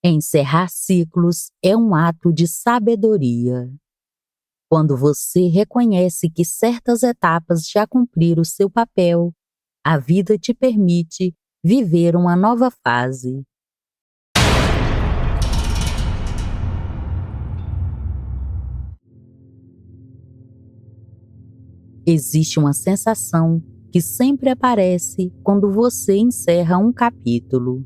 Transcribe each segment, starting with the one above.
Encerrar ciclos é um ato de sabedoria. Quando você reconhece que certas etapas já cumpriram seu papel, a vida te permite viver uma nova fase. Existe uma sensação que sempre aparece quando você encerra um capítulo.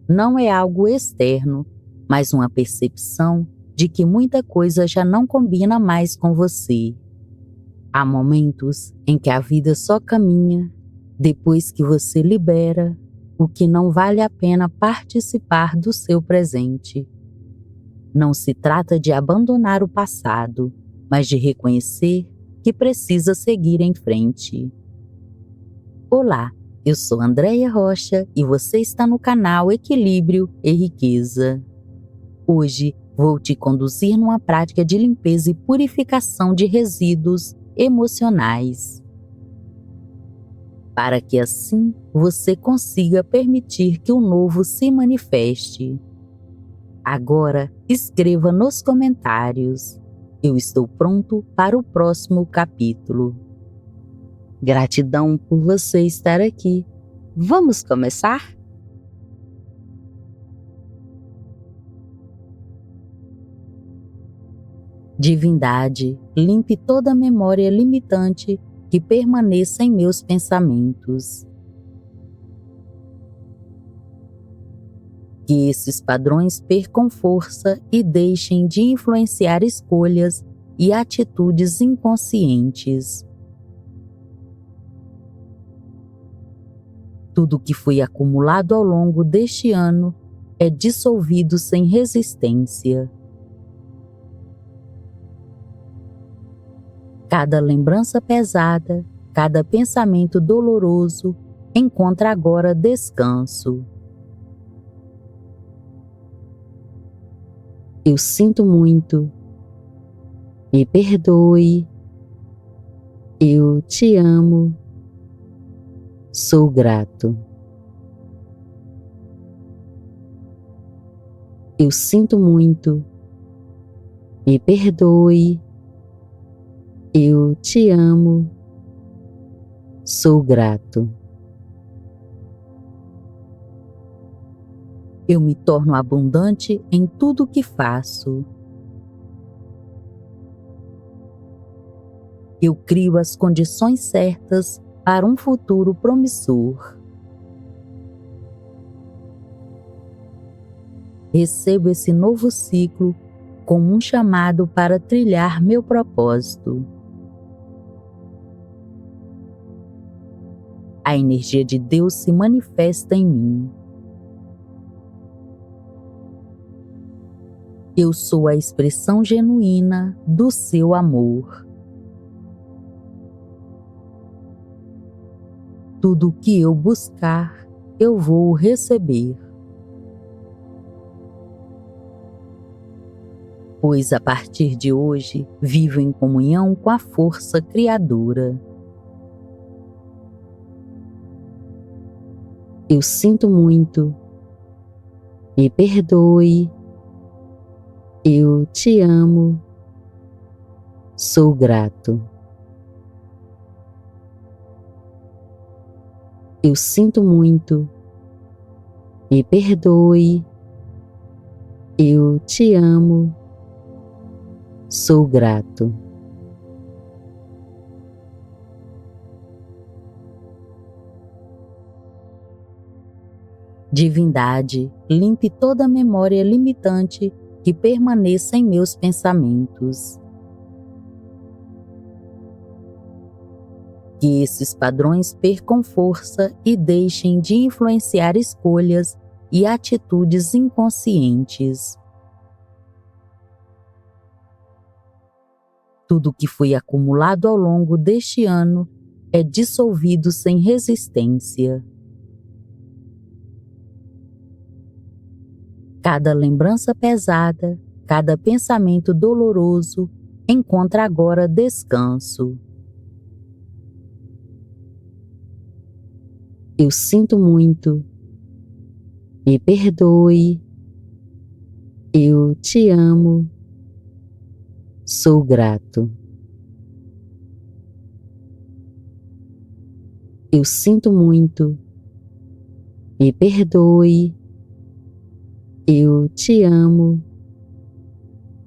Não é algo externo, mas uma percepção de que muita coisa já não combina mais com você. Há momentos em que a vida só caminha depois que você libera o que não vale a pena participar do seu presente. Não se trata de abandonar o passado, mas de reconhecer que precisa seguir em frente. Olá, eu sou Andréia Rocha e você está no canal Equilíbrio e Riqueza. Hoje vou te conduzir numa prática de limpeza e purificação de resíduos emocionais, para que assim você consiga permitir que o novo se manifeste. Agora escreva nos comentários: eu estou pronto para o próximo capítulo. Gratidão por você estar aqui. Vamos começar? Divindade, limpe toda memória limitante que permaneça em meus pensamentos. Que esses padrões percam força e deixem de influenciar escolhas e atitudes inconscientes. Tudo que foi acumulado ao longo deste ano é dissolvido sem resistência. Cada lembrança pesada, cada pensamento doloroso encontra agora descanso. Eu sinto muito. Me perdoe. Eu te amo. Sou grato. Eu sinto muito. Me perdoe. Eu te amo. Sou grato. Eu me torno abundante em tudo que faço. Eu crio as condições certas para um futuro promissor. Recebo esse novo ciclo como um chamado para trilhar meu propósito. A energia de Deus se manifesta em mim. Eu sou a expressão genuína do seu amor. Tudo o que eu buscar, eu vou receber. Pois a partir de hoje, vivo em comunhão com a força criadora. Eu sinto muito. Me perdoe. Eu te amo. Sou grato. Eu sinto muito. Me perdoe. Eu te amo. Sou grato. Divindade, limpe toda memória limitante que permaneça em meus pensamentos. Que esses padrões percam força e deixem de influenciar escolhas e atitudes inconscientes. Tudo que foi acumulado ao longo deste ano é dissolvido sem resistência. Cada lembrança pesada, cada pensamento doloroso encontra agora descanso. Eu sinto muito. Me perdoe, eu te amo, sou grato. Eu sinto muito, me perdoe, eu te amo,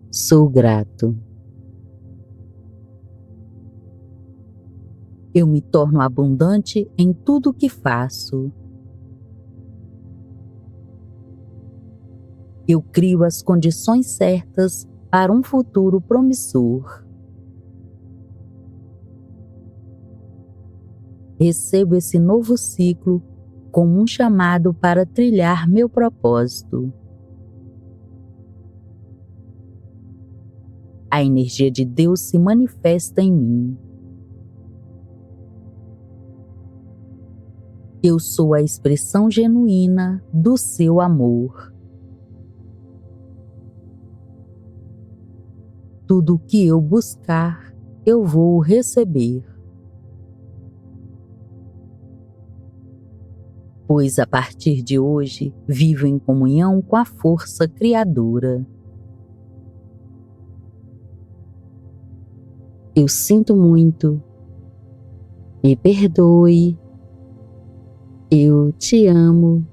sou grato. Eu me torno abundante em tudo que faço. Eu crio as condições certas para um futuro promissor. Recebo esse novo ciclo como um chamado para trilhar meu propósito. A energia de Deus se manifesta em mim. Eu sou a expressão genuína do seu amor. Tudo o que eu buscar, eu vou receber. Pois a partir de hoje, vivo em comunhão com a força criadora. Eu sinto muito, me perdoe, eu te amo,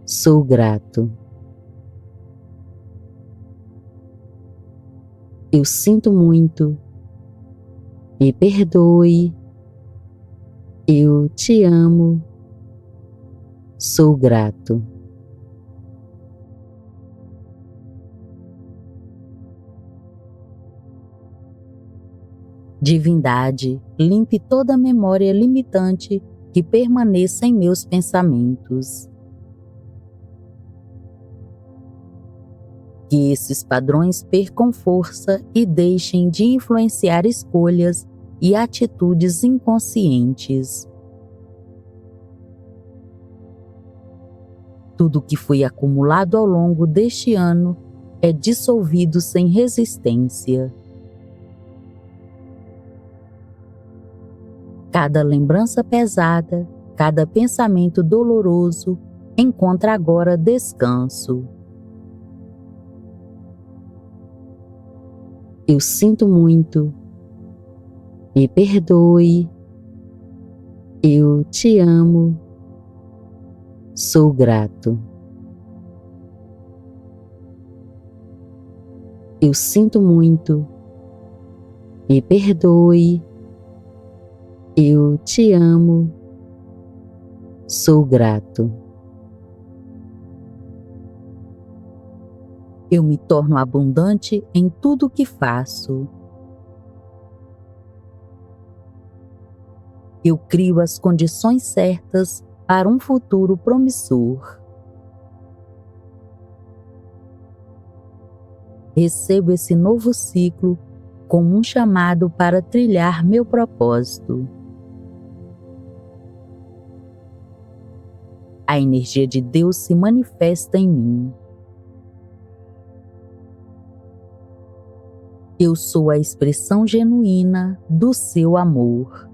sou grato. Eu sinto muito, me perdoe, eu te amo, sou grato. Divindade, limpe toda memória limitante que permaneça em meus pensamentos. Que esses padrões percam força e deixem de influenciar escolhas e atitudes inconscientes. Tudo que foi acumulado ao longo deste ano é dissolvido sem resistência. Cada lembrança pesada, cada pensamento doloroso encontra agora descanso. Eu sinto muito, me perdoe, eu te amo, sou grato. Eu sinto muito, me perdoe, eu te amo, sou grato. Eu me torno abundante em tudo que faço. Eu crio as condições certas para um futuro promissor. Recebo esse novo ciclo como um chamado para trilhar meu propósito. A energia de Deus se manifesta em mim. Eu sou a expressão genuína do seu amor.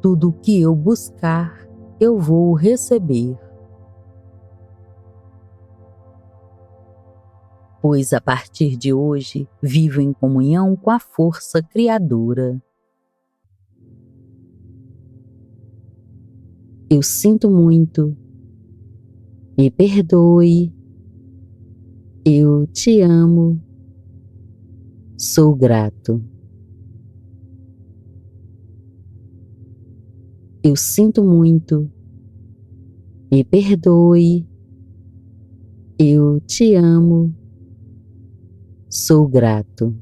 Tudo o que eu buscar, eu vou receber. Pois a partir de hoje, vivo em comunhão com a força criadora. Eu sinto muito, me perdoe, eu te amo, sou grato. Eu sinto muito, me perdoe, eu te amo, sou grato.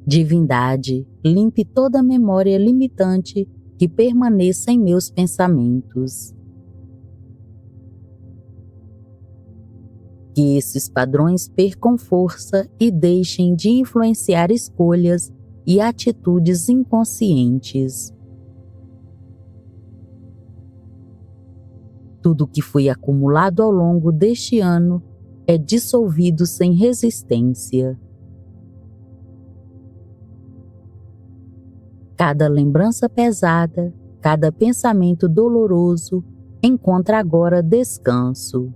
Divindade, limpe toda memória limitante que permaneça em meus pensamentos. Que esses padrões percam força e deixem de influenciar escolhas e atitudes inconscientes. Tudo que foi acumulado ao longo deste ano é dissolvido sem resistência. Cada lembrança pesada, cada pensamento doloroso encontra agora descanso.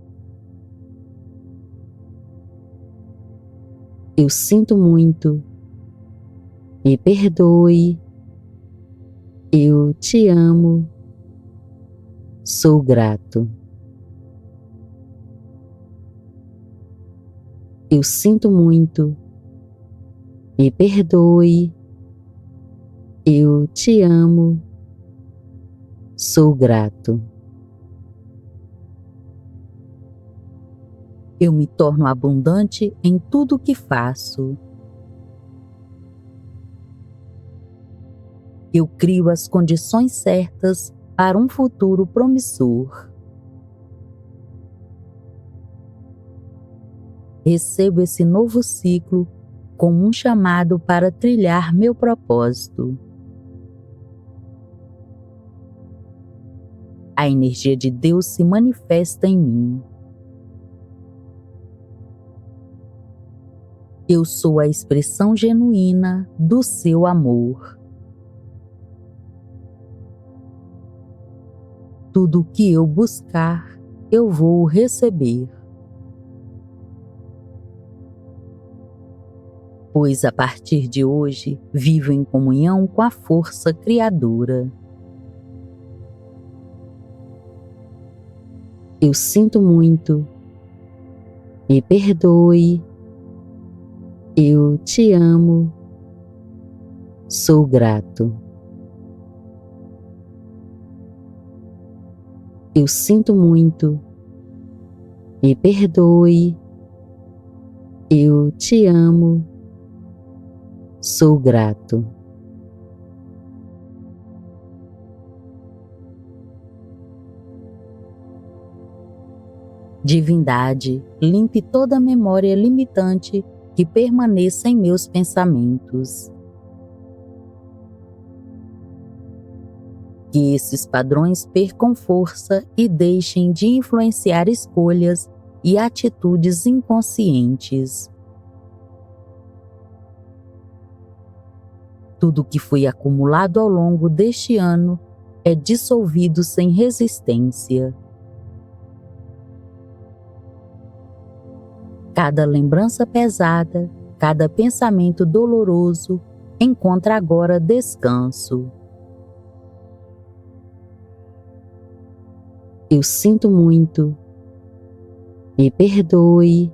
Eu sinto muito. Me perdoe. Eu te amo. Sou grato. Eu sinto muito. Me perdoe. Eu te amo. Sou grato. Eu me torno abundante em tudo que faço. Eu crio as condições certas para um futuro promissor. Recebo esse novo ciclo como um chamado para trilhar meu propósito. A energia de Deus se manifesta em mim. Eu sou a expressão genuína do seu amor. Tudo o que eu buscar, eu vou receber. Pois a partir de hoje, vivo em comunhão com a força criadora. Eu sinto muito. Me perdoe. Eu te amo. Sou grato. Eu sinto muito. Me perdoe. Eu te amo. Sou grato. Divindade, limpe toda memória limitante que permaneça em meus pensamentos. Que esses padrões percam força e deixem de influenciar escolhas e atitudes inconscientes. Tudo que foi acumulado ao longo deste ano é dissolvido sem resistência. Cada lembrança pesada, cada pensamento doloroso encontra agora descanso. Eu sinto muito. Me perdoe.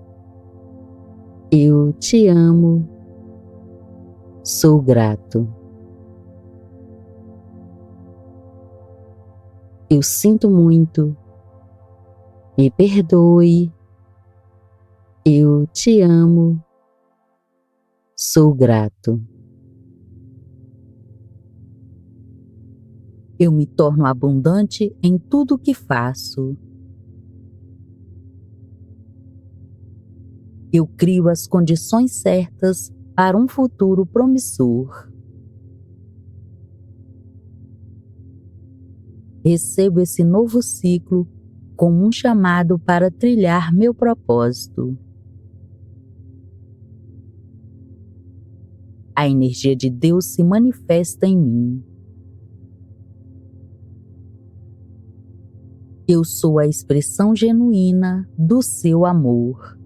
Eu te amo. Sou grato. Eu sinto muito. Me perdoe. Eu te amo. Sou grato. Eu me torno abundante em tudo que faço. Eu crio as condições certas para um futuro promissor. Recebo esse novo ciclo como um chamado para trilhar meu propósito. A energia de Deus se manifesta em mim. Eu sou a expressão genuína do seu amor.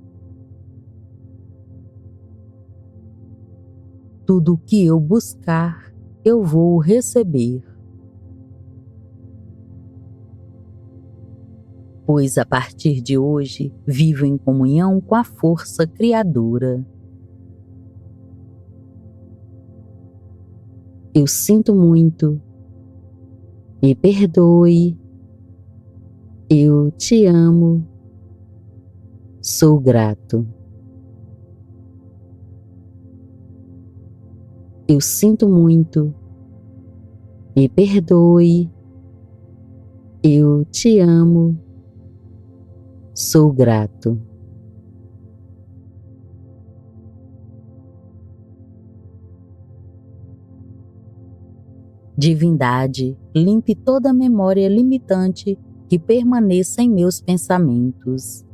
Tudo o que eu buscar, eu vou receber. Pois a partir de hoje, vivo em comunhão com a força criadora. Eu sinto muito. Me perdoe. Eu te amo. Sou grato. Eu sinto muito. Me perdoe. Eu te amo. Sou grato. Divindade, limpe toda memória limitante que permaneça em meus pensamentos.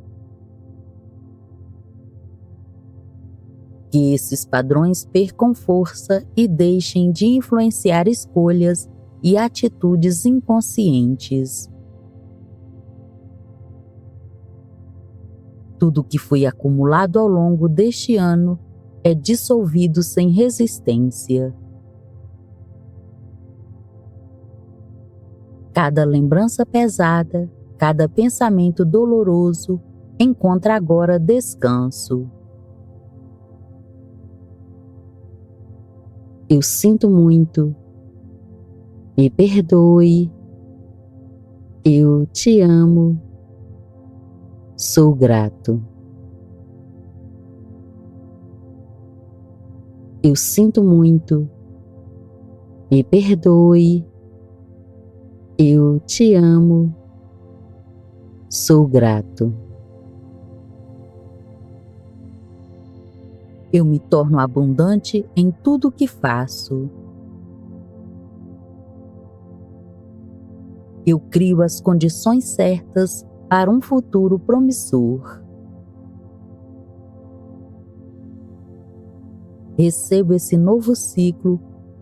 Que esses padrões percam força e deixem de influenciar escolhas e atitudes inconscientes. Tudo que foi acumulado ao longo deste ano é dissolvido sem resistência. Cada lembrança pesada, cada pensamento doloroso encontra agora descanso. Eu sinto muito. Me perdoe. Eu te amo. Sou grato. Eu sinto muito. Me perdoe. Eu te amo. Sou grato. Eu me torno abundante em tudo que faço. Eu crio as condições certas para um futuro promissor. Recebo esse novo ciclo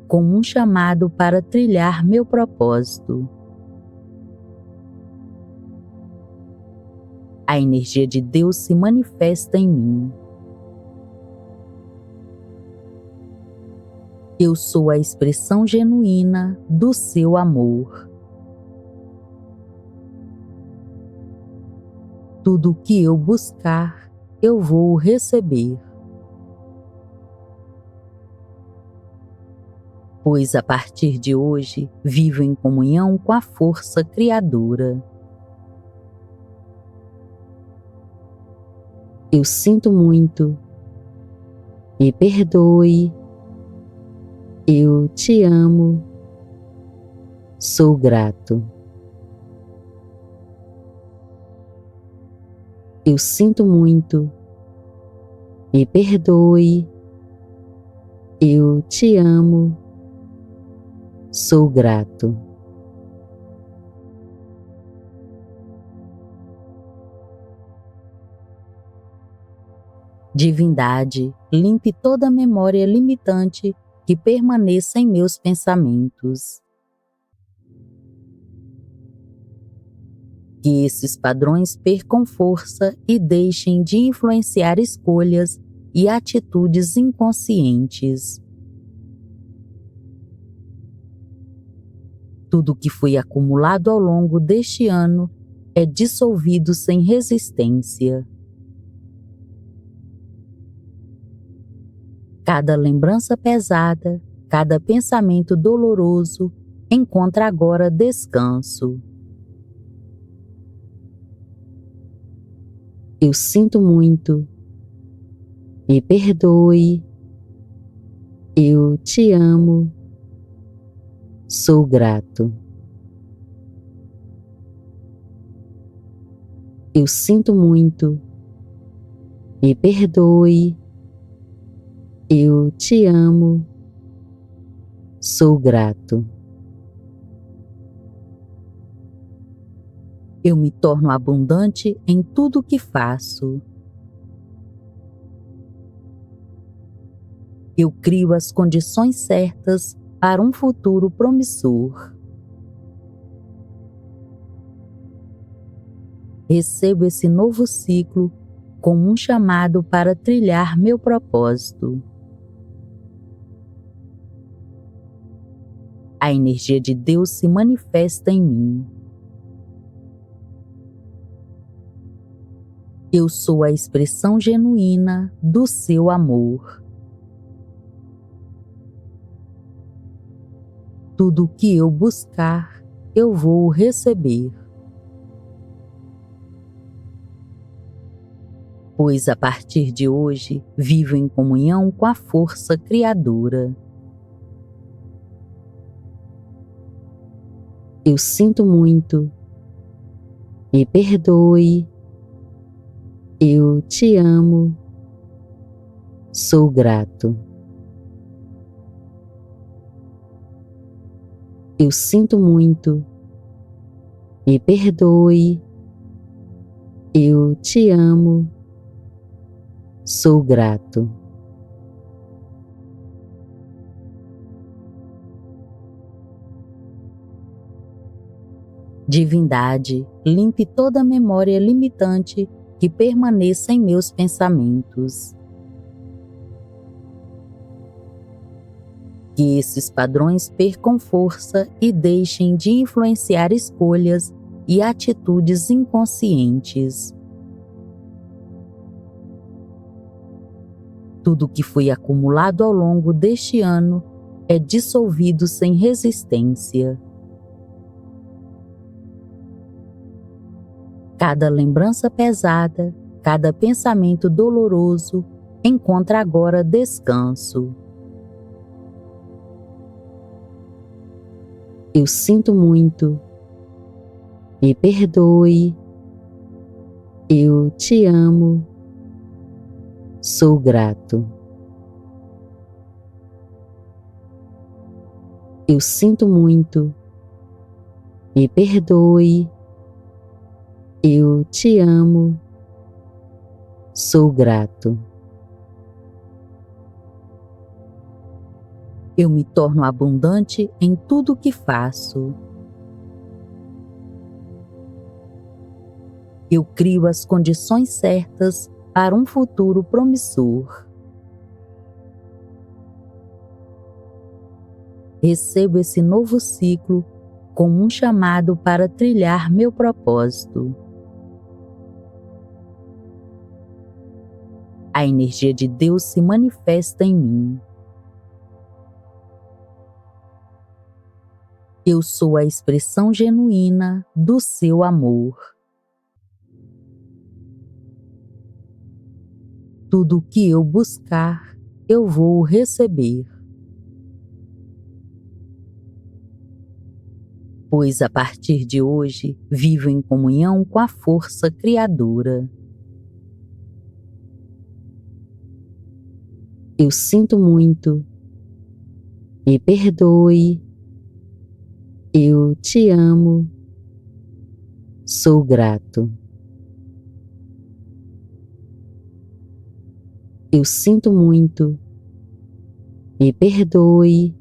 como um chamado para trilhar meu propósito. A energia de Deus se manifesta em mim. Eu sou a expressão genuína do seu amor. Tudo o que eu buscar, eu vou receber. Pois a partir de hoje, vivo em comunhão com a força criadora. Eu sinto muito. Me perdoe. Eu te amo. Sou grato. Eu sinto muito. Me perdoe. Eu te amo. Sou grato. Divindade, limpe toda memória limitante que permaneça em meus pensamentos. Que esses padrões percam força e deixem de influenciar escolhas e atitudes inconscientes. Tudo que foi acumulado ao longo deste ano é dissolvido sem resistência. Cada lembrança pesada, cada pensamento doloroso encontra agora descanso. Eu sinto muito. Me perdoe. Eu te amo. Sou grato. Eu sinto muito. Me perdoe. Eu te amo. Sou grato. Eu me torno abundante em tudo que faço. Eu crio as condições certas para um futuro promissor. Recebo esse novo ciclo como um chamado para trilhar meu propósito. A energia de Deus se manifesta em mim. Eu sou a expressão genuína do seu amor. Tudo o que eu buscar, eu vou receber. Pois a partir de hoje, vivo em comunhão com a força criadora. Eu sinto muito. Me perdoe. Eu te amo. Sou grato. Eu sinto muito. Me perdoe. Eu te amo. Sou grato. Divindade, limpe toda memória limitante que permaneça em meus pensamentos. Que esses padrões percam força e deixem de influenciar escolhas e atitudes inconscientes. Tudo que foi acumulado ao longo deste ano é dissolvido sem resistência. Cada lembrança pesada, cada pensamento doloroso encontra agora descanso. Eu sinto muito. Me perdoe. Eu te amo. Sou grato. Eu sinto muito. Me perdoe. Eu te amo. Sou grato. Eu me torno abundante em tudo o que faço. Eu crio as condições certas para um futuro promissor. Recebo esse novo ciclo como um chamado para trilhar meu propósito. A energia de Deus se manifesta em mim. Eu sou a expressão genuína do seu amor. Tudo o que eu buscar, eu vou receber. Pois a partir de hoje, vivo em comunhão com a força criadora. Eu sinto muito. Me perdoe. Eu te amo. Sou grato. Eu sinto muito. Me perdoe.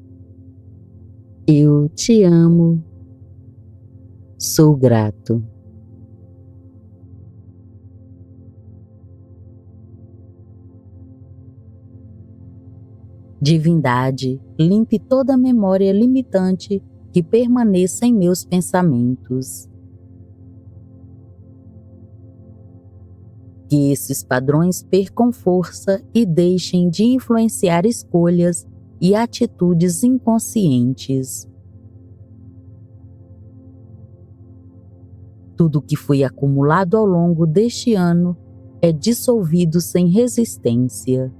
Eu te amo. Sou grato. Divindade, limpe toda memória limitante que permaneça em meus pensamentos. Que esses padrões percam força e deixem de influenciar escolhas e atitudes inconscientes. Tudo que foi acumulado ao longo deste ano é dissolvido sem resistência.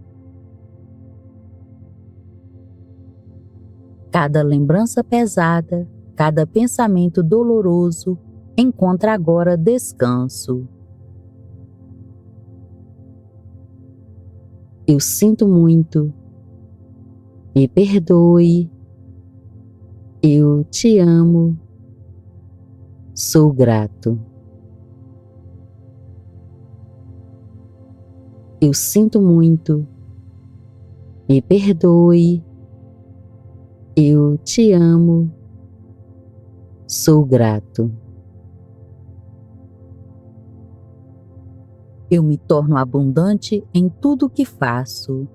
Cada lembrança pesada, cada pensamento doloroso encontra agora descanso. Eu sinto muito. Me perdoe. Eu te amo. Sou grato. Eu sinto muito. Me perdoe. Eu te amo. Sou grato. Eu me torno abundante em tudo o que faço.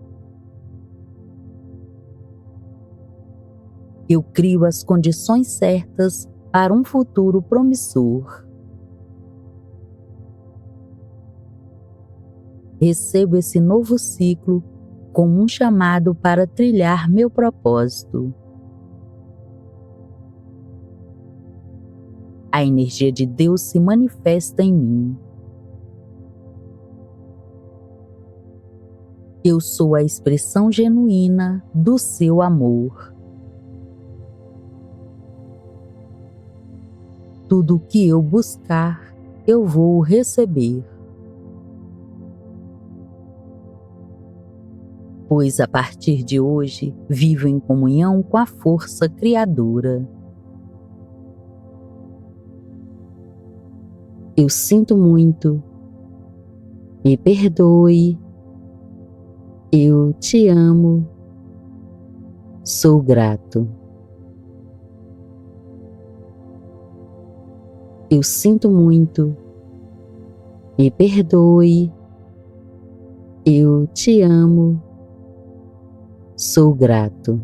Eu crio as condições certas para um futuro promissor. Recebo esse novo ciclo como um chamado para trilhar meu propósito. A energia de Deus se manifesta em mim. Eu sou a expressão genuína do seu amor. Tudo o que eu buscar, eu vou receber. Pois a partir de hoje, vivo em comunhão com a força criadora. Eu sinto muito. Me perdoe. Eu te amo. Sou grato. Eu sinto muito. Me perdoe. Eu te amo. Sou grato.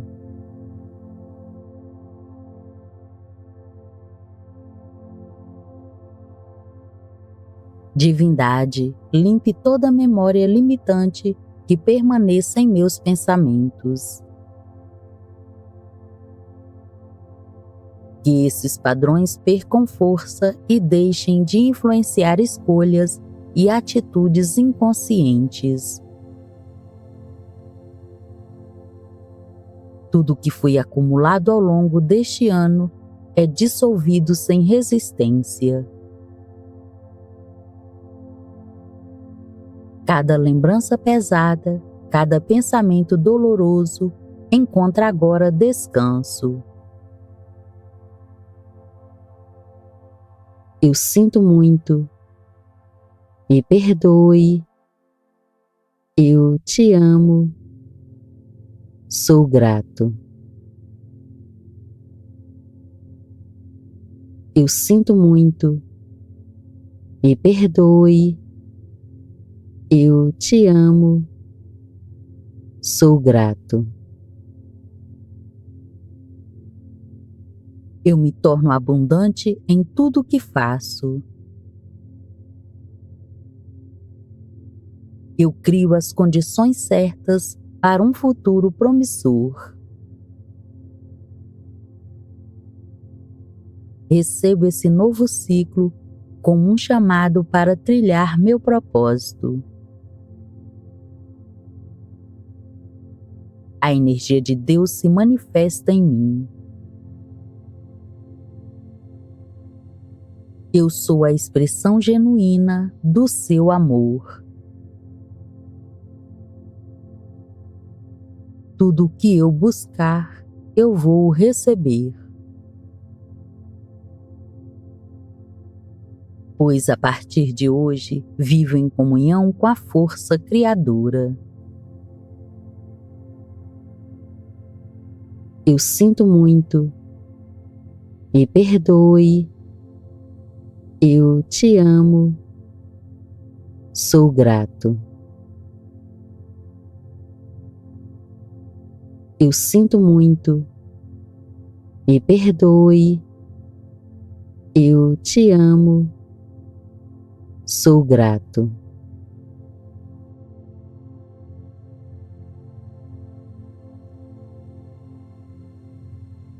Divindade, limpe toda memória limitante que permaneça em meus pensamentos. Que esses padrões percam força e deixem de influenciar escolhas e atitudes inconscientes. Tudo que foi acumulado ao longo deste ano é dissolvido sem resistência. Cada lembrança pesada, cada pensamento doloroso encontra agora descanso. Eu sinto muito. Me perdoe. Eu te amo. Sou grato. Eu sinto muito. Me perdoe. Eu te amo. Sou grato. Eu me torno abundante em tudo que faço. Eu crio as condições certas para um futuro promissor. Recebo esse novo ciclo como um chamado para trilhar meu propósito. A energia de Deus se manifesta em mim. Eu sou a expressão genuína do seu amor. Tudo o que eu buscar, eu vou receber. Pois a partir de hoje, vivo em comunhão com a força criadora. Eu sinto muito. Me perdoe. Eu te amo. Sou grato. Eu sinto muito. Me perdoe. Eu te amo. Sou grato.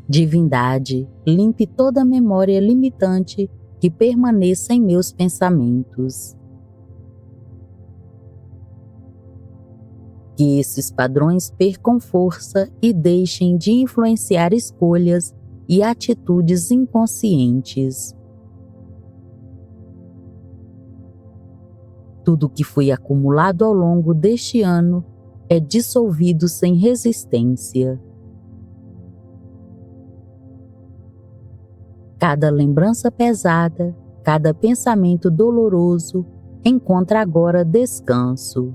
Divindade, limpe toda memória limitante que permaneça em meus pensamentos. Que esses padrões percam força e deixem de influenciar escolhas e atitudes inconscientes. Tudo que foi acumulado ao longo deste ano é dissolvido sem resistência. Cada lembrança pesada, cada pensamento doloroso encontra agora descanso.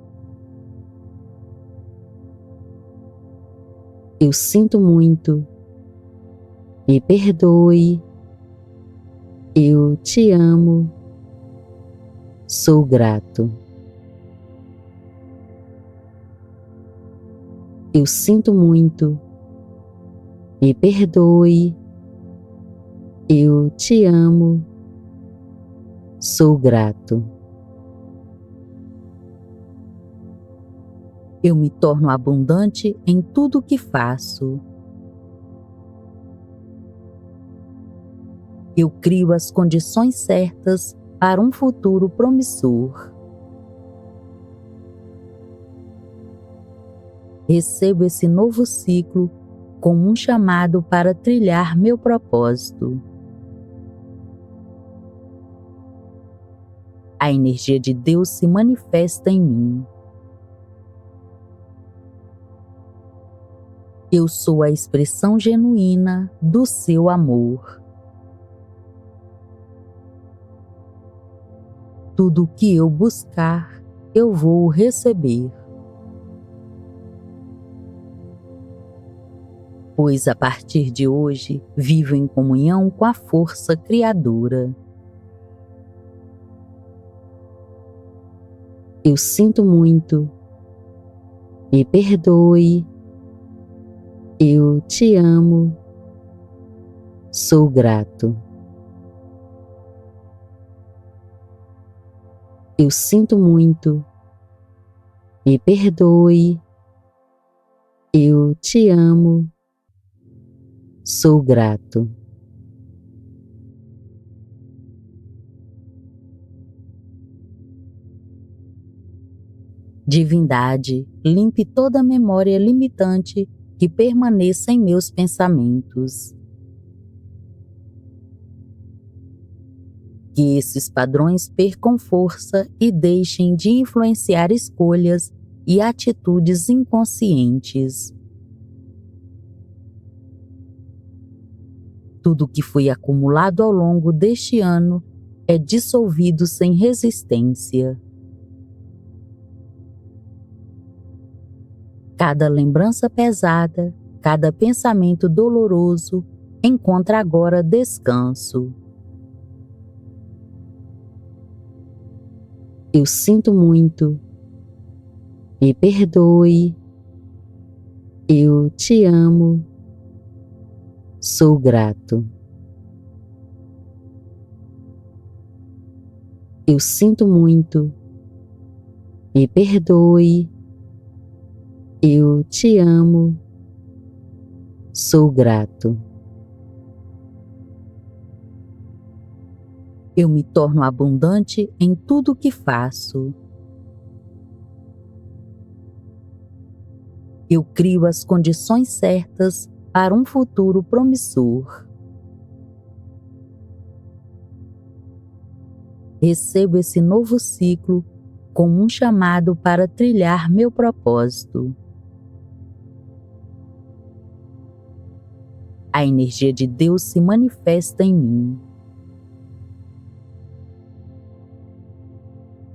Eu sinto muito. Me perdoe. Eu te amo. Sou grato. Eu sinto muito. Me perdoe. Eu te amo. Sou grato. Eu me torno abundante em tudo que faço. Eu crio as condições certas para um futuro promissor. Recebo esse novo ciclo como um chamado para trilhar meu propósito. A energia de Deus se manifesta em mim. Eu sou a expressão genuína do seu amor. Tudo o que eu buscar, eu vou receber. Pois a partir de hoje, vivo em comunhão com a força criadora. Eu sinto muito. Me perdoe. Eu te amo. Sou grato. Eu sinto muito. Me perdoe. Eu te amo. Sou grato. Divindade, limpe toda memória limitante que permaneça em meus pensamentos. Que esses padrões percam força e deixem de influenciar escolhas e atitudes inconscientes. Tudo que foi acumulado ao longo deste ano é dissolvido sem resistência. Cada lembrança pesada, cada pensamento doloroso encontra agora descanso. Eu sinto muito. Me perdoe. Eu te amo. Sou grato. Eu sinto muito. Me perdoe. Eu te amo. Sou grato. Eu me torno abundante em tudo o que faço. Eu crio as condições certas para um futuro promissor. Recebo esse novo ciclo como um chamado para trilhar meu propósito. A energia de Deus se manifesta em mim.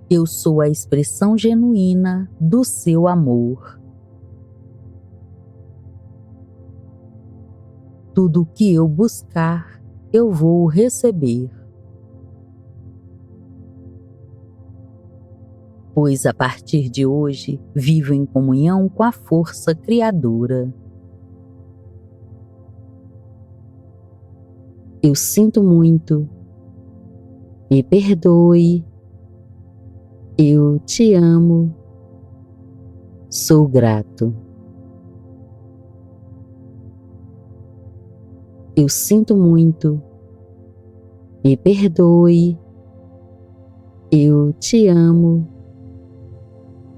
Eu sou a expressão genuína do seu amor. Tudo o que eu buscar, eu vou receber. Pois a partir de hoje, vivo em comunhão com a força criadora. Eu sinto muito. Me perdoe. Eu te amo. Sou grato. Eu sinto muito. Me perdoe. Eu te amo.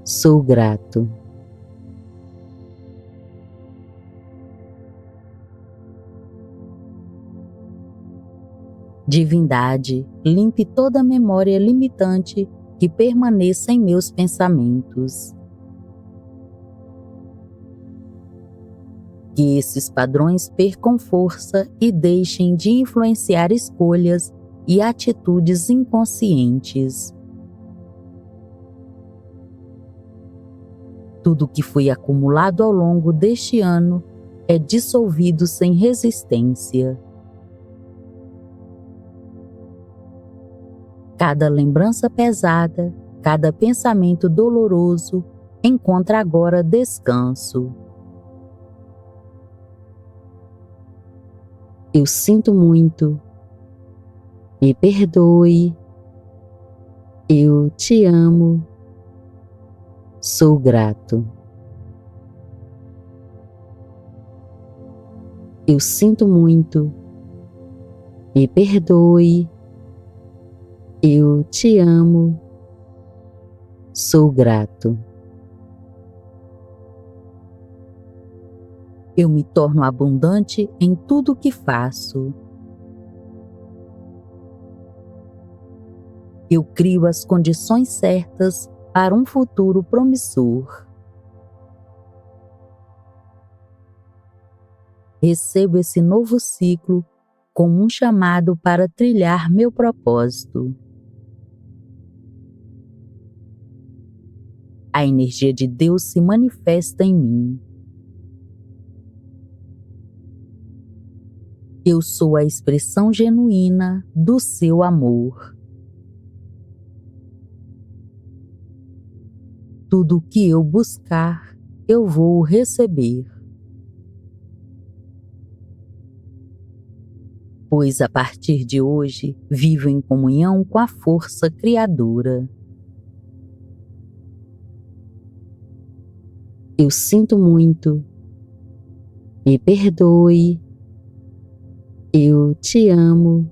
Sou grato. Divindade, limpe toda memória limitante que permaneça em meus pensamentos. Que esses padrões percam força e deixem de influenciar escolhas e atitudes inconscientes. Tudo que foi acumulado ao longo deste ano é dissolvido sem resistência. Cada lembrança pesada, cada pensamento doloroso encontra agora descanso. Eu sinto muito. Me perdoe. Eu te amo. Sou grato. Eu sinto muito. Me perdoe. Eu te amo. Sou grato. Eu me torno abundante em tudo o que faço. Eu crio as condições certas para um futuro promissor. Recebo esse novo ciclo como um chamado para trilhar meu propósito. A energia de Deus se manifesta em mim. Eu sou a expressão genuína do seu amor. Tudo o que eu buscar, eu vou receber. Pois a partir de hoje, vivo em comunhão com a força criadora. Eu sinto muito. Me perdoe. Eu te amo.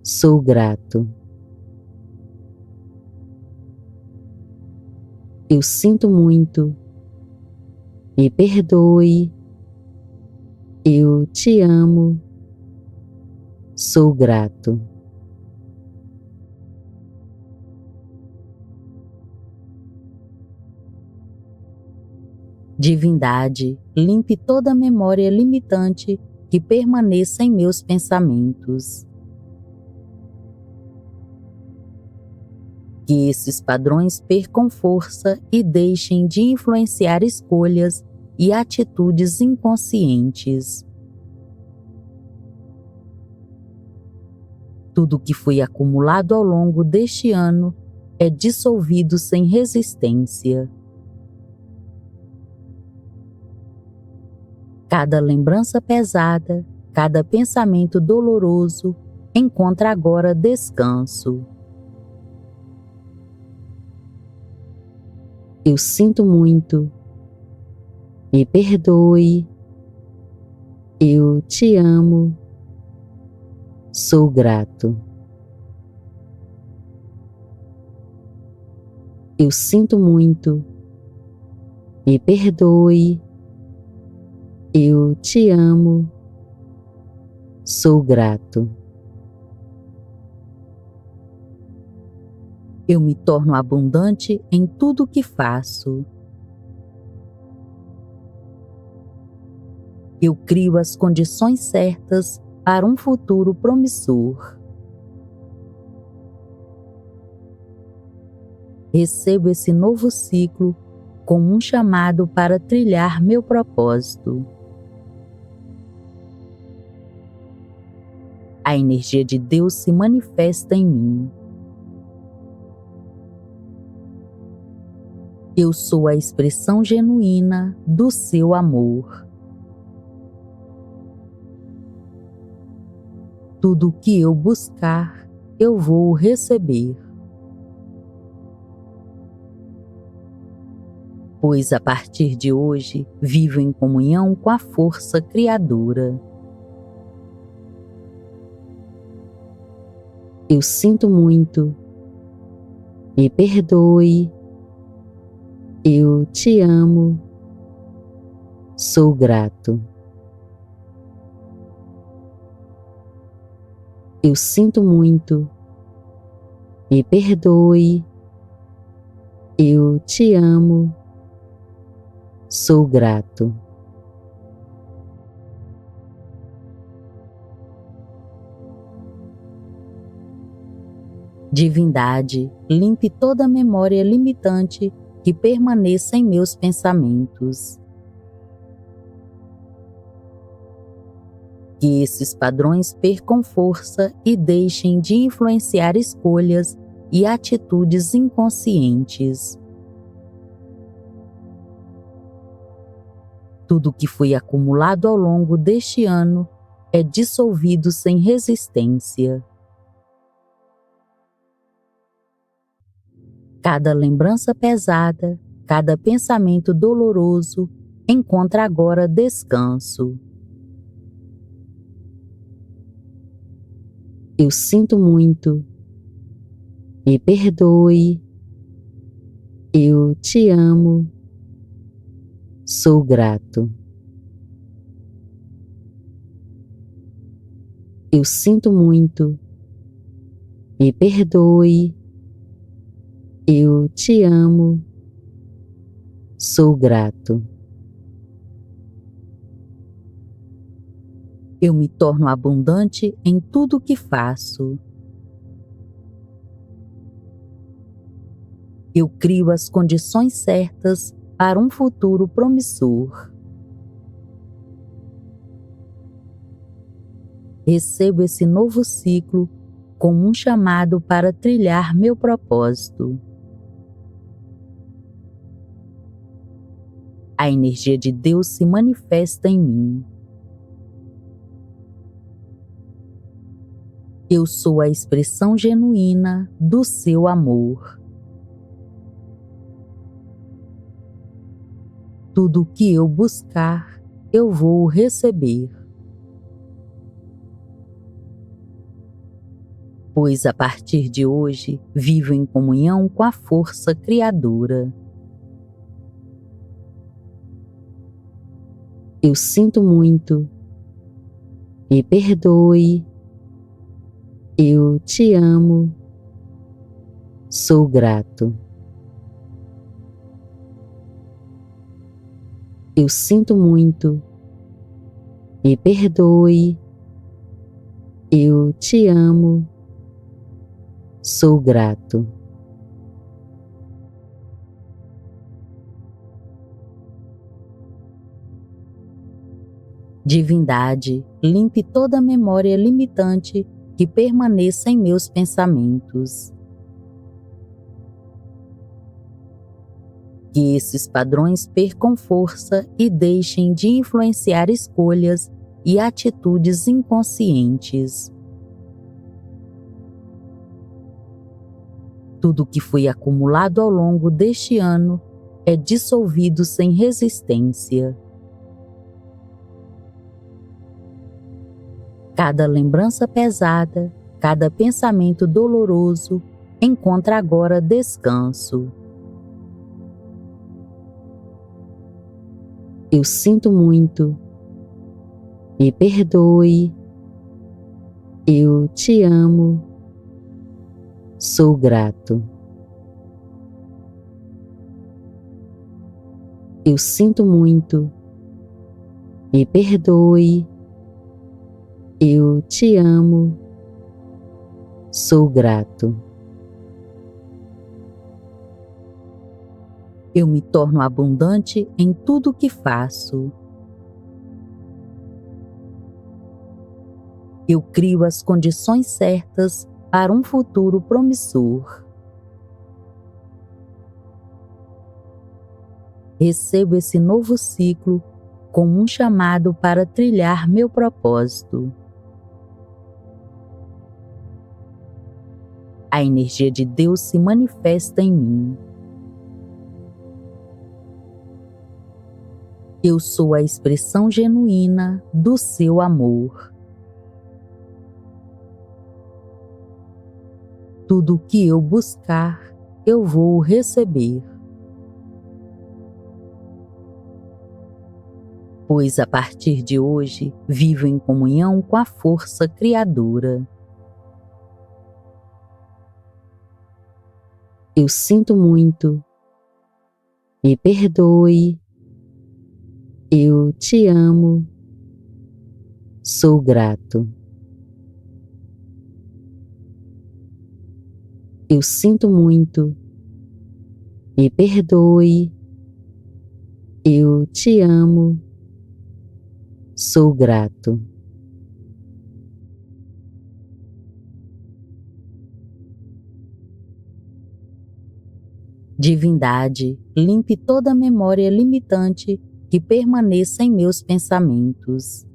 Sou grato. Eu sinto muito. Me perdoe. Eu te amo. Sou grato. Divindade, limpe toda memória limitante que permaneça em meus pensamentos. Que esses padrões percam força e deixem de influenciar escolhas e atitudes inconscientes. Tudo que foi acumulado ao longo deste ano é dissolvido sem resistência. Cada lembrança pesada, cada pensamento doloroso encontra agora descanso. Eu sinto muito. Me perdoe. Eu te amo. Sou grato. Eu sinto muito. Me perdoe. Eu te amo. Sou grato. Eu me torno abundante em tudo o que faço. Eu crio as condições certas para um futuro promissor. Recebo esse novo ciclo como um chamado para trilhar meu propósito. A energia de Deus se manifesta em mim. Eu sou a expressão genuína do seu amor. Tudo o que eu buscar, eu vou receber. Pois a partir de hoje, vivo em comunhão com a força criadora. Eu sinto muito. Me perdoe. Eu te amo. Sou grato. Eu sinto muito. Me perdoe. Eu te amo. Sou grato. Divindade, limpe toda memória limitante que permaneça em meus pensamentos. Que esses padrões percam força e deixem de influenciar escolhas e atitudes inconscientes. Tudo que foi acumulado ao longo deste ano é dissolvido sem resistência. Cada lembrança pesada, cada pensamento doloroso encontra agora descanso. Eu sinto muito. Me perdoe. Eu te amo. Sou grato. Eu sinto muito. Me perdoe. Eu te amo. Sou grato. Eu me torno abundante em tudo o que faço. Eu crio as condições certas para um futuro promissor. Recebo esse novo ciclo como um chamado para trilhar meu propósito. A energia de Deus se manifesta em mim. Eu sou a expressão genuína do seu amor. Tudo o que eu buscar, eu vou receber. Pois a partir de hoje, vivo em comunhão com a força criadora. Eu sinto muito. Me perdoe. Eu te amo. Sou grato. Eu sinto muito. Me perdoe. Eu te amo. Sou grato. Divindade, limpe toda memória limitante que permaneça em meus pensamentos. Que esses padrões percam força e deixem de influenciar escolhas e atitudes inconscientes. Tudo que foi acumulado ao longo deste ano é dissolvido sem resistência. Cada lembrança pesada, cada pensamento doloroso encontra agora descanso. Eu sinto muito. Me perdoe. Eu te amo. Sou grato. Eu sinto muito. Me perdoe. Eu te amo. Sou grato. Eu me torno abundante em tudo o que faço. Eu crio as condições certas para um futuro promissor. Recebo esse novo ciclo como um chamado para trilhar meu propósito. A energia de Deus se manifesta em mim. Eu sou a expressão genuína do seu amor. Tudo o que eu buscar, eu vou receber. Pois a partir de hoje, vivo em comunhão com a força criadora. Eu sinto muito. Me perdoe. Eu te amo. Sou grato. Eu sinto muito. Me perdoe. Eu te amo. Sou grato. Divindade, limpe toda memória limitante que permaneça em meus pensamentos.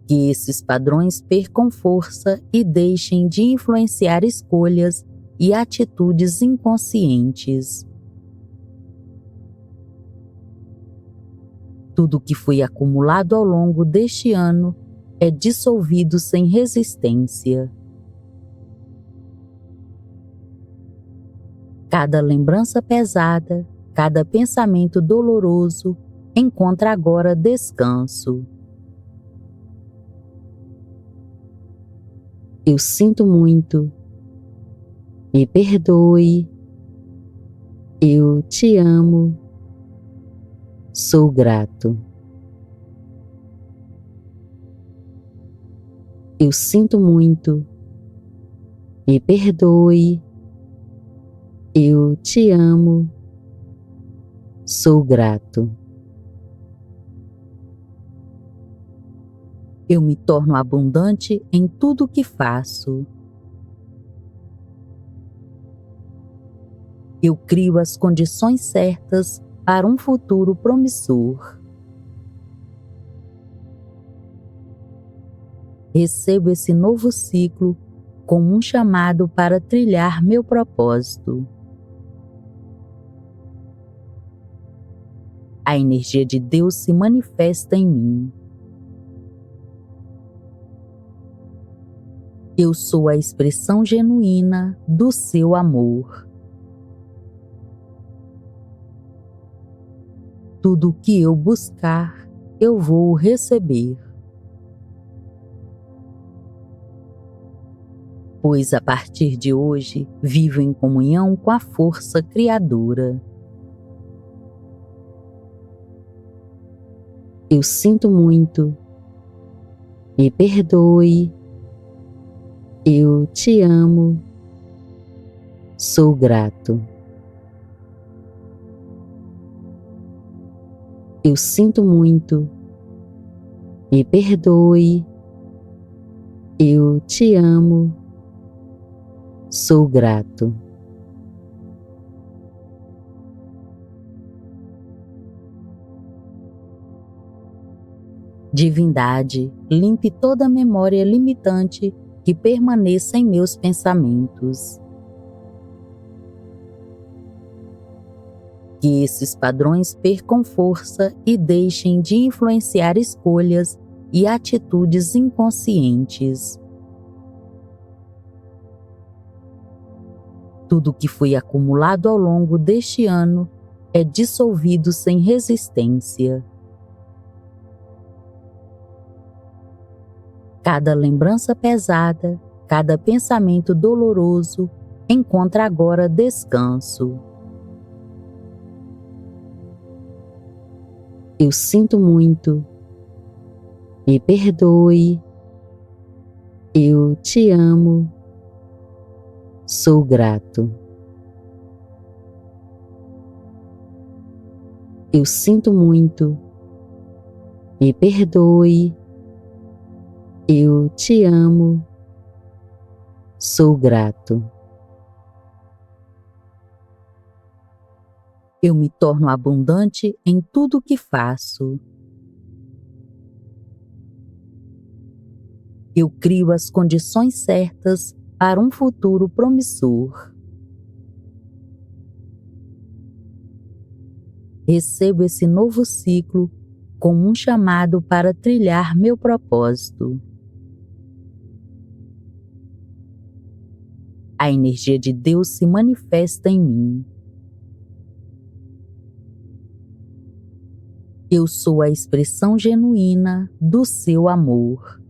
Que esses padrões percam força e deixem de influenciar escolhas e atitudes inconscientes. Tudo que foi acumulado ao longo deste ano é dissolvido sem resistência. Cada lembrança pesada, cada pensamento doloroso encontra agora descanso. Eu sinto muito. Me perdoe. Eu te amo. Sou grato. Eu sinto muito. Me perdoe. Eu te amo. Sou grato. Eu me torno abundante em tudo o que faço. Eu crio as condições certas para um futuro promissor. Recebo esse novo ciclo como um chamado para trilhar meu propósito. A energia de Deus se manifesta em mim. Eu sou a expressão genuína do seu amor. Tudo o que eu buscar, eu vou receber. Pois a partir de hoje, vivo em comunhão com a força criadora. Eu sinto muito. Me perdoe. Eu te amo. Sou grato. Eu sinto muito. Me perdoe. Eu te amo. Sou grato. Divindade, limpe toda memória limitante que permaneça em meus pensamentos. Que esses padrões percam força e deixem de influenciar escolhas e atitudes inconscientes. Tudo que foi acumulado ao longo deste ano é dissolvido sem resistência. Cada lembrança pesada, cada pensamento doloroso encontra agora descanso. Eu sinto muito. Me perdoe. Eu te amo. Sou grato. Eu sinto muito. Me perdoe. Eu te amo. Sou grato. Eu me torno abundante em tudo que faço. Eu crio as condições certas para um futuro promissor. Recebo esse novo ciclo como um chamado para trilhar meu propósito. A energia de Deus se manifesta em mim. Eu sou a expressão genuína do seu amor.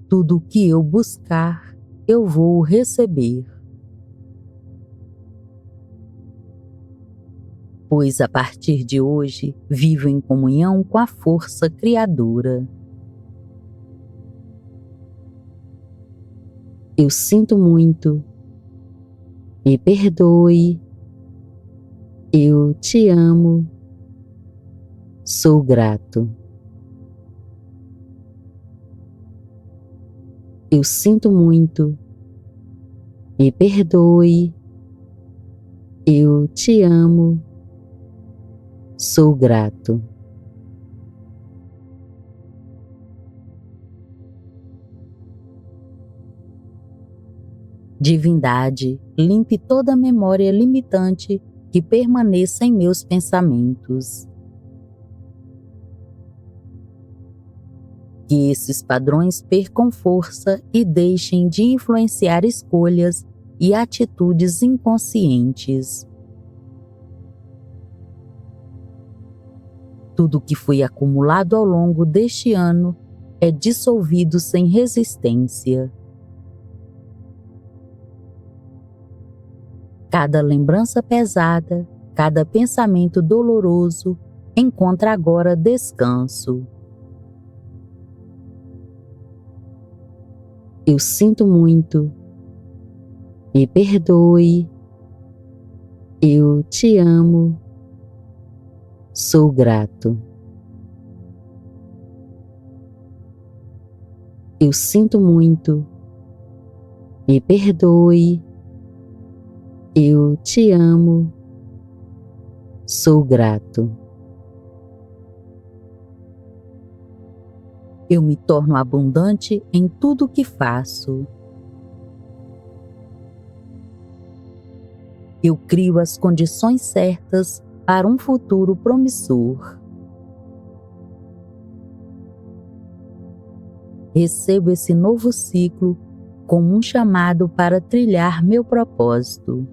Tudo o que eu buscar, eu vou receber. Pois a partir de hoje, vivo em comunhão com a força criadora. Eu sinto muito. Me perdoe. Eu te amo. Sou grato. Eu sinto muito. Me perdoe. Eu te amo. Sou grato. Divindade, limpe toda memória limitante que permaneça em meus pensamentos. Que esses padrões percam força e deixem de influenciar escolhas e atitudes inconscientes. Tudo que foi acumulado ao longo deste ano é dissolvido sem resistência. Cada lembrança pesada, cada pensamento doloroso encontra agora descanso. Eu sinto muito. Me perdoe. Eu te amo. Sou grato. Eu sinto muito. Me perdoe, eu te amo, sou grato. Eu me torno abundante em tudo que faço. Eu crio as condições certas para um futuro promissor. Recebo esse novo ciclo como um chamado para trilhar meu propósito.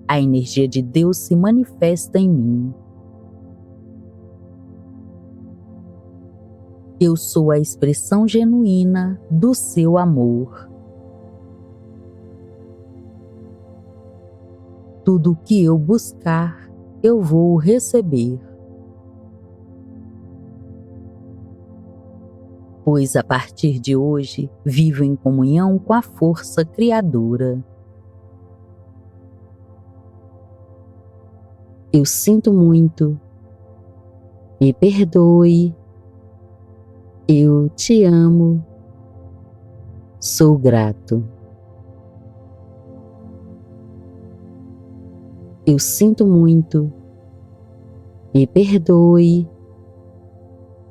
A energia de Deus se manifesta em mim. Eu sou a expressão genuína do seu amor. Tudo o que eu buscar, eu vou receber. Pois a partir de hoje, vivo em comunhão com a força criadora. Eu sinto muito. Me perdoe. Eu te amo. Sou grato. Eu sinto muito. Me perdoe.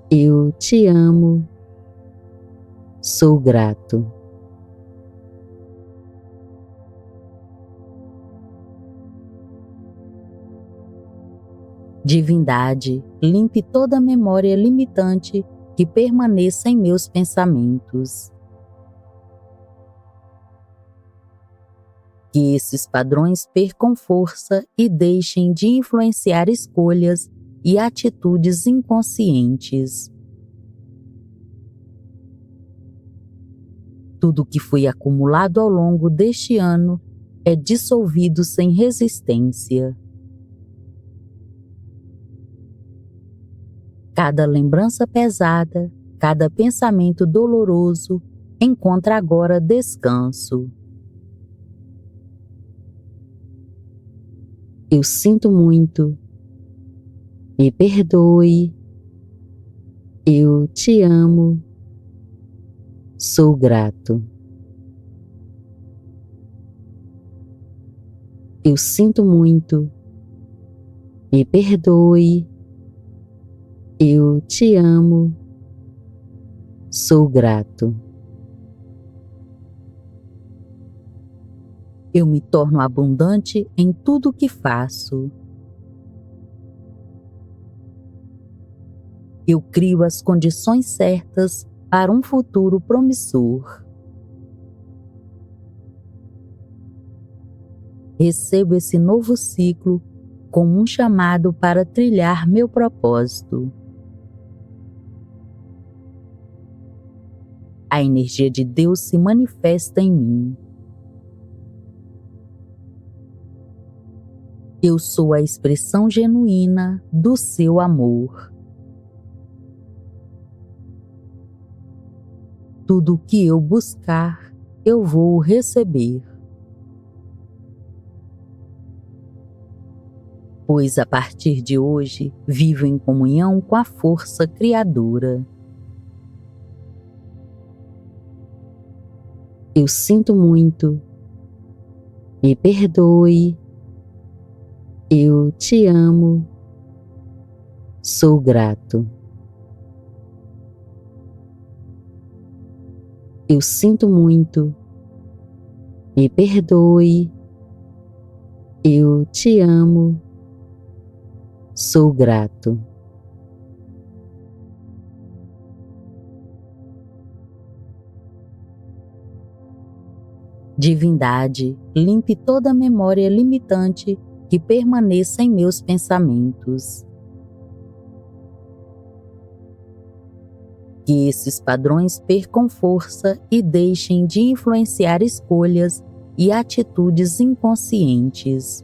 Eu te amo. Sou grato. Divindade, limpe toda memória limitante que permaneça em meus pensamentos. Que esses padrões percam força e deixem de influenciar escolhas e atitudes inconscientes. Tudo que foi acumulado ao longo deste ano é dissolvido sem resistência. Cada lembrança pesada, cada pensamento doloroso encontra agora descanso. Eu sinto muito. Me perdoe. Eu te amo. Sou grato. Eu sinto muito. Me perdoe. Eu te amo. Sou grato. Eu me torno abundante em tudo que faço. Eu crio as condições certas para um futuro promissor. Recebo esse novo ciclo como um chamado para trilhar meu propósito. A energia de Deus se manifesta em mim. Eu sou a expressão genuína do seu amor. Tudo o que eu buscar, eu vou receber. Pois a partir de hoje, vivo em comunhão com a força criadora. Eu sinto muito. Me perdoe. Eu te amo. Sou grato. Eu sinto muito. Me perdoe. Eu te amo. Sou grato. Divindade, limpe toda memória limitante que permaneça em meus pensamentos. Que esses padrões percam força e deixem de influenciar escolhas e atitudes inconscientes.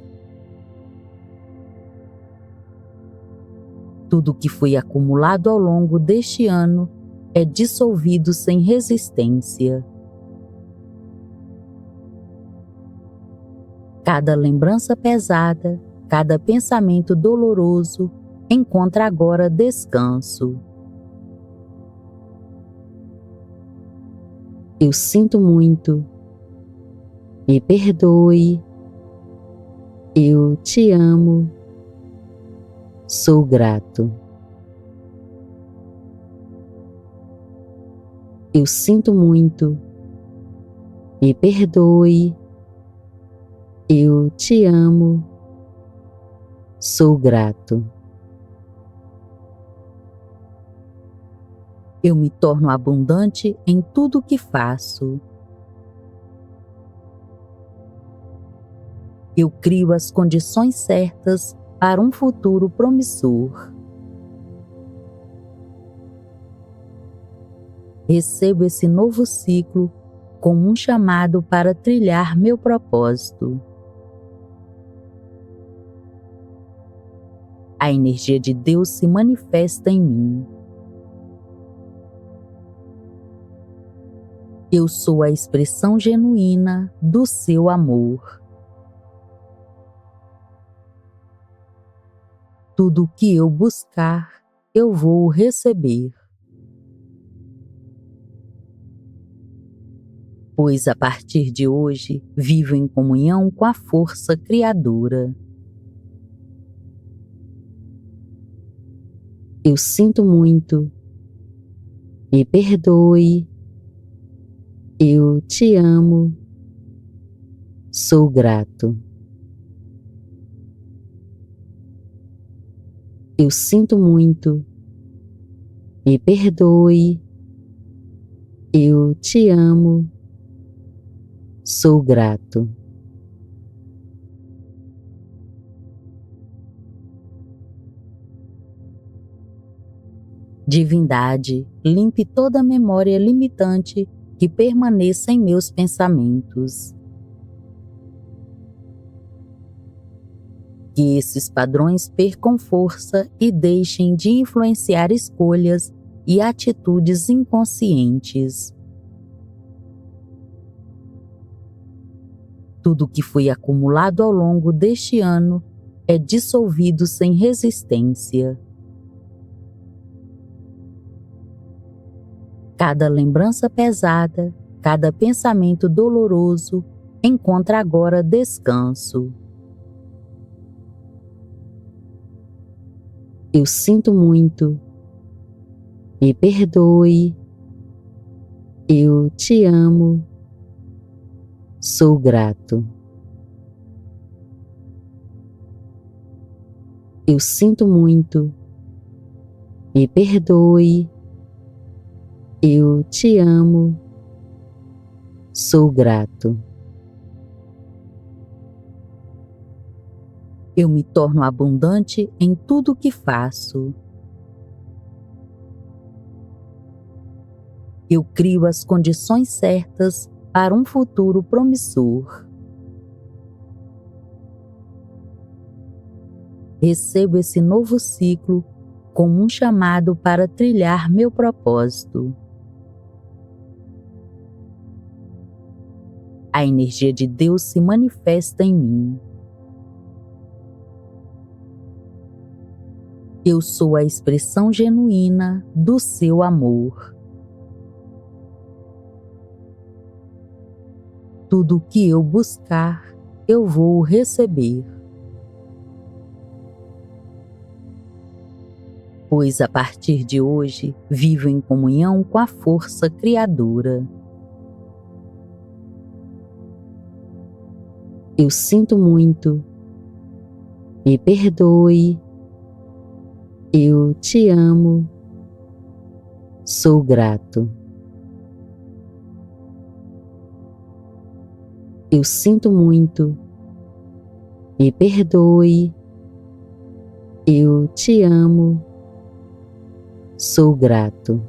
Tudo que foi acumulado ao longo deste ano é dissolvido sem resistência. Cada lembrança pesada, cada pensamento doloroso encontra agora descanso. Eu sinto muito. Me perdoe. Eu te amo. Sou grato. Eu sinto muito. Me perdoe. Eu te amo. Sou grato. Eu me torno abundante em tudo o que faço. Eu crio as condições certas para um futuro promissor. Recebo esse novo ciclo como um chamado para trilhar meu propósito. A energia de Deus se manifesta em mim. Eu sou a expressão genuína do seu amor. Tudo o que eu buscar, eu vou receber. Pois a partir de hoje, vivo em comunhão com a força criadora. Eu sinto muito. Me perdoe. Eu te amo. Sou grato. Eu sinto muito. Me perdoe. Eu te amo. Sou grato. Divindade, limpe toda memória limitante que permaneça em meus pensamentos. Que esses padrões percam força e deixem de influenciar escolhas e atitudes inconscientes. Tudo que foi acumulado ao longo deste ano é dissolvido sem resistência. Cada lembrança pesada, cada pensamento doloroso encontra agora descanso. Eu sinto muito. Me perdoe. Eu te amo. Sou grato. Eu sinto muito. Me perdoe. Eu te amo. Sou grato. Eu me torno abundante em tudo o que faço. Eu crio as condições certas para um futuro promissor. Recebo esse novo ciclo como um chamado para trilhar meu propósito. A energia de Deus se manifesta em mim. Eu sou a expressão genuína do seu amor. Tudo o que eu buscar, eu vou receber. Pois a partir de hoje, vivo em comunhão com a força criadora. Eu sinto muito. Me perdoe. Eu te amo. Sou grato. Eu sinto muito. Me perdoe. Eu te amo. Sou grato.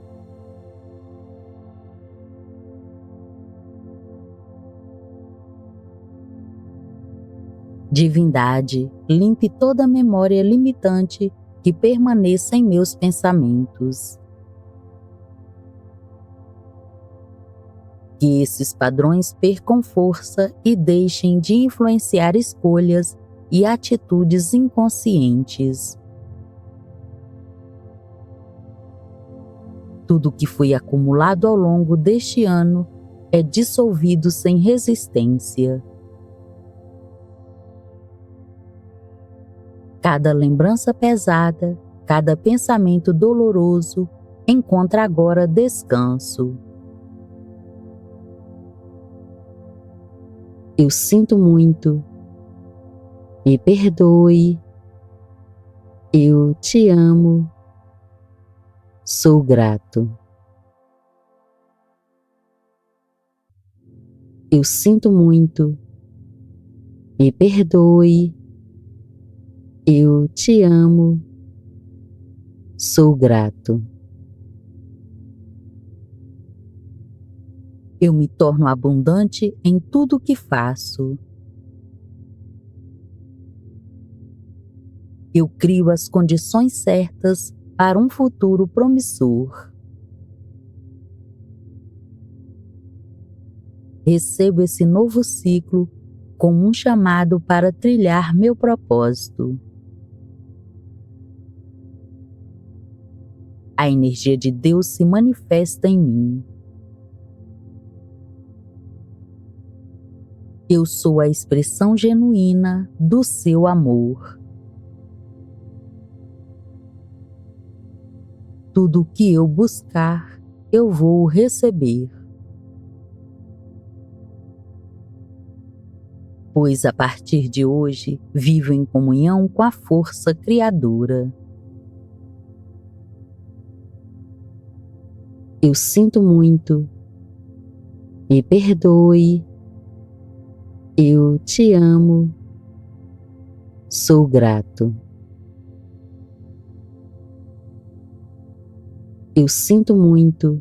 Divindade, limpe toda memória limitante que permaneça em meus pensamentos. Que esses padrões percam força e deixem de influenciar escolhas e atitudes inconscientes. Tudo que foi acumulado ao longo deste ano é dissolvido sem resistência. Cada lembrança pesada, cada pensamento doloroso encontra agora descanso. Eu sinto muito. Me perdoe. Eu te amo. Sou grato. Eu sinto muito. Me perdoe. Eu te amo. Sou grato. Eu me torno abundante em tudo o que faço. Eu crio as condições certas para um futuro promissor. Recebo esse novo ciclo como um chamado para trilhar meu propósito. A energia de Deus se manifesta em mim. Eu sou a expressão genuína do seu amor. Tudo o que eu buscar, eu vou receber. Pois a partir de hoje, vivo em comunhão com a força criadora. Eu sinto muito. Me perdoe. Eu te amo. Sou grato. Eu sinto muito.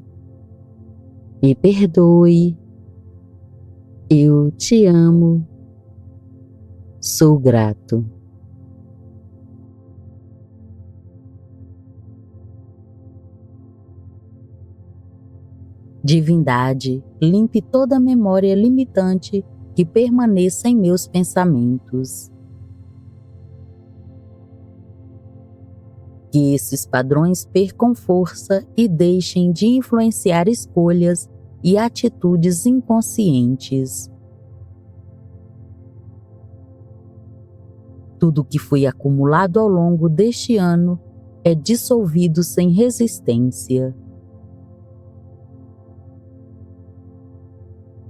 Me perdoe. Eu te amo. Sou grato. Divindade, limpe toda memória limitante que permaneça em meus pensamentos. Que esses padrões percam força e deixem de influenciar escolhas e atitudes inconscientes. Tudo que foi acumulado ao longo deste ano é dissolvido sem resistência.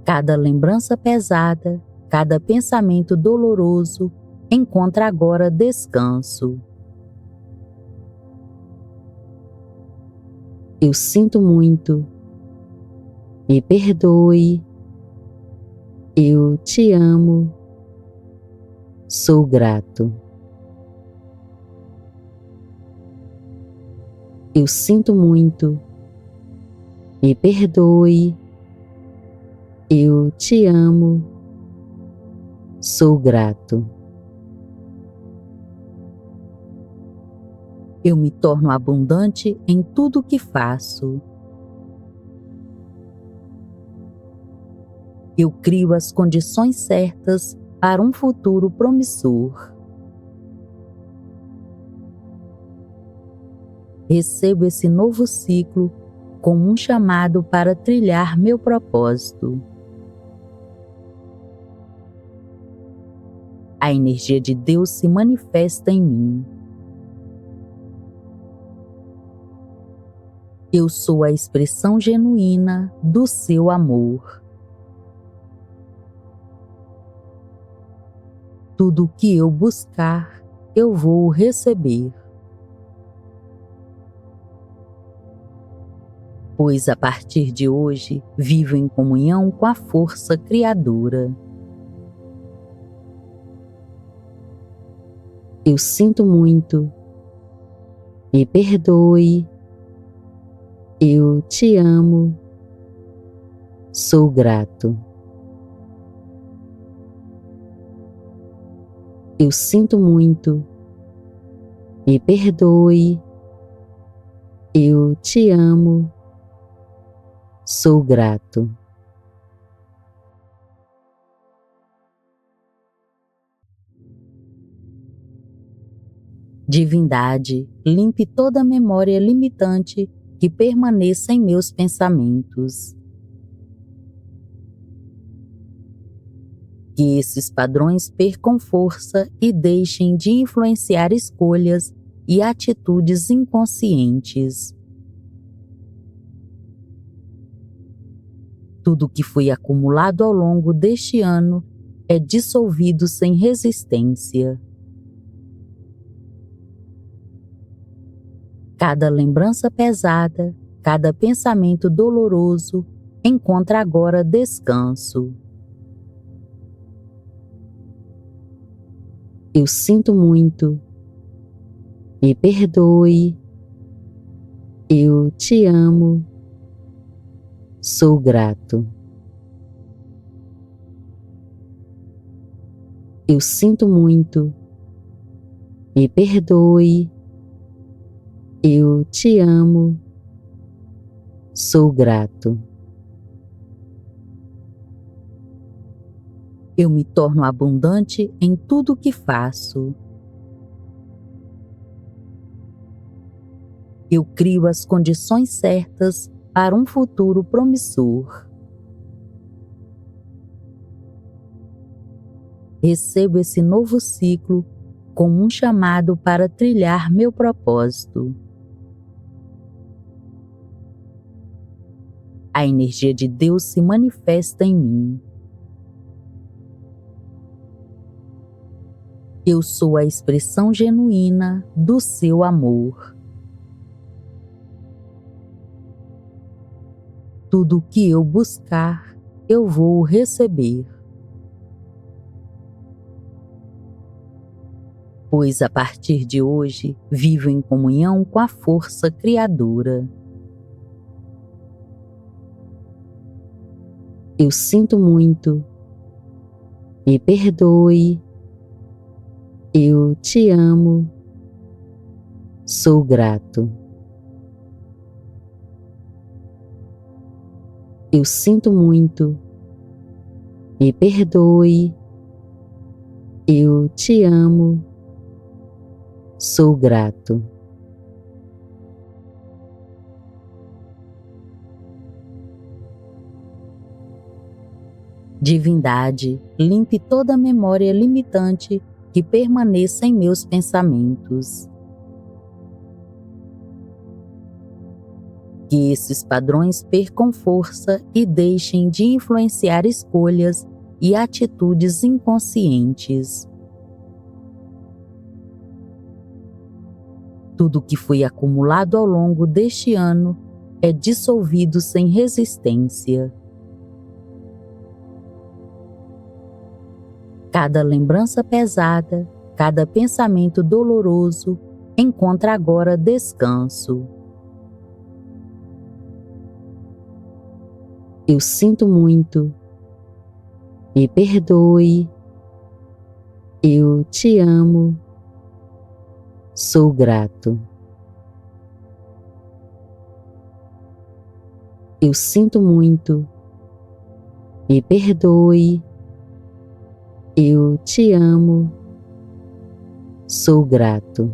Cada lembrança pesada, cada pensamento doloroso encontra agora descanso. Eu sinto muito. Me perdoe. Eu te amo. Sou grato. Eu sinto muito. Me perdoe. Eu te amo. Sou grato. Eu me torno abundante em tudo o que faço. Eu crio as condições certas para um futuro promissor. Recebo esse novo ciclo como um chamado para trilhar meu propósito. A energia de Deus se manifesta em mim. Eu sou a expressão genuína do seu amor. Tudo o que eu buscar, eu vou receber. Pois a partir de hoje, vivo em comunhão com a força criadora. Eu sinto muito. Me perdoe. Eu te amo. Sou grato. Eu sinto muito. Me perdoe. Eu te amo. Sou grato. Divindade, limpe toda memória limitante que permaneça em meus pensamentos. Que esses padrões percam força e deixem de influenciar escolhas e atitudes inconscientes. Tudo que foi acumulado ao longo deste ano é dissolvido sem resistência. Cada lembrança pesada, cada pensamento doloroso encontra agora descanso. Eu sinto muito. Me perdoe. Eu te amo. Sou grato. Eu sinto muito. Me perdoe. Eu te amo. Sou grato. Eu me torno abundante em tudo que faço. Eu crio as condições certas para um futuro promissor. Recebo esse novo ciclo como um chamado para trilhar meu propósito. A energia de Deus se manifesta em mim. Eu sou a expressão genuína do seu amor. Tudo o que eu buscar, eu vou receber. Pois a partir de hoje, vivo em comunhão com a força criadora. Eu sinto muito. Me perdoe. Eu te amo. Sou grato. Eu sinto muito. Me perdoe. Eu te amo. Sou grato. Divindade, limpe toda memória limitante que permaneça em meus pensamentos. Que esses padrões percam força e deixem de influenciar escolhas e atitudes inconscientes. Tudo que foi acumulado ao longo deste ano é dissolvido sem resistência. Cada lembrança pesada, cada pensamento doloroso encontra agora descanso. Eu sinto muito. Me perdoe. Eu te amo. Sou grato. Eu sinto muito. Me perdoe. Eu te amo. Sou grato.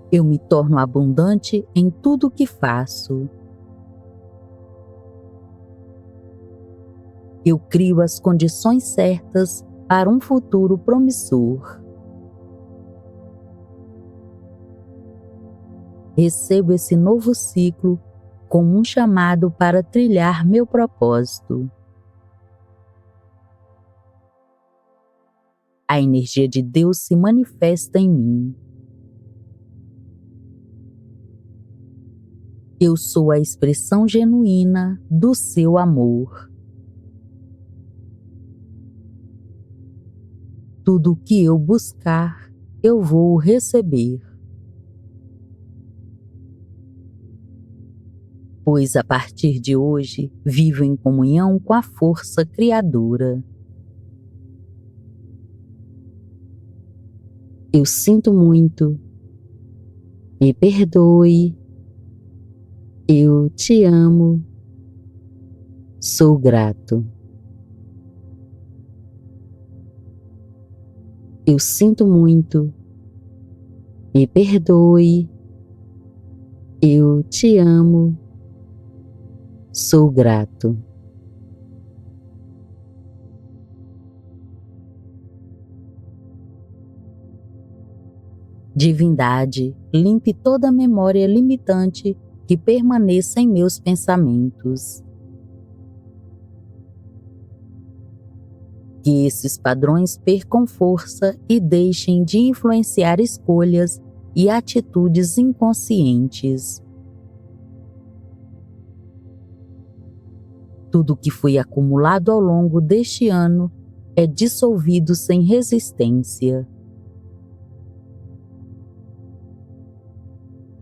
Eu me torno abundante em tudo que faço. Eu crio as condições certas para um futuro promissor. Recebo esse novo ciclo como um chamado para trilhar meu propósito. A energia de Deus se manifesta em mim. Eu sou a expressão genuína do seu amor. Tudo o que eu buscar, eu vou receber. Pois a partir de hoje, vivo em comunhão com a força criadora. Eu sinto muito. Me perdoe. Eu te amo. Sou grato. Eu sinto muito. Me perdoe. Eu te amo. Sou grato. Divindade, limpe toda memória limitante que permaneça em meus pensamentos. Que esses padrões percam força e deixem de influenciar escolhas e atitudes inconscientes. Tudo que foi acumulado ao longo deste ano é dissolvido sem resistência.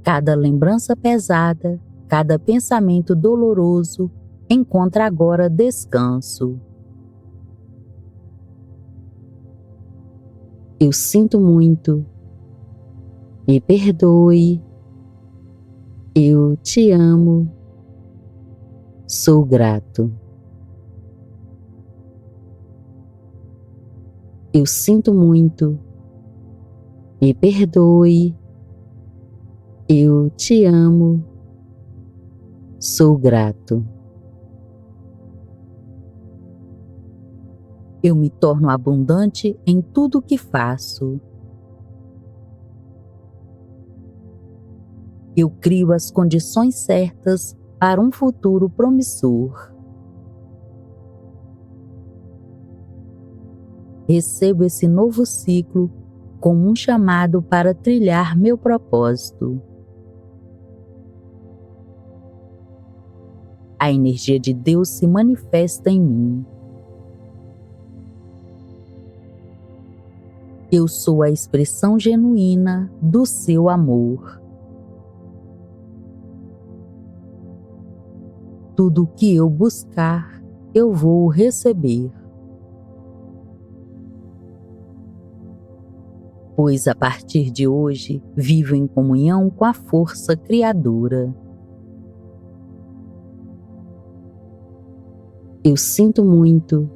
Cada lembrança pesada, cada pensamento doloroso encontra agora descanso. Eu sinto muito. Me perdoe. Eu te amo. Sou grato. Eu sinto muito. Me perdoe. Eu te amo. Sou grato. Eu me torno abundante em tudo o que faço. Eu crio as condições certas para um futuro promissor. Recebo esse novo ciclo como um chamado para trilhar meu propósito. A energia de Deus se manifesta em mim. Eu sou a expressão genuína do seu amor. Tudo o que eu buscar, eu vou receber. Pois a partir de hoje, vivo em comunhão com a força criadora. Eu sinto muito.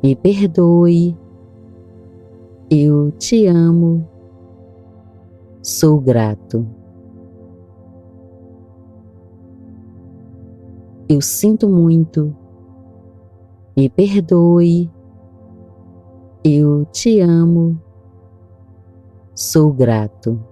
Me perdoe. Eu te amo. Sou grato. Eu sinto muito. Me perdoe. Eu te amo. Sou grato.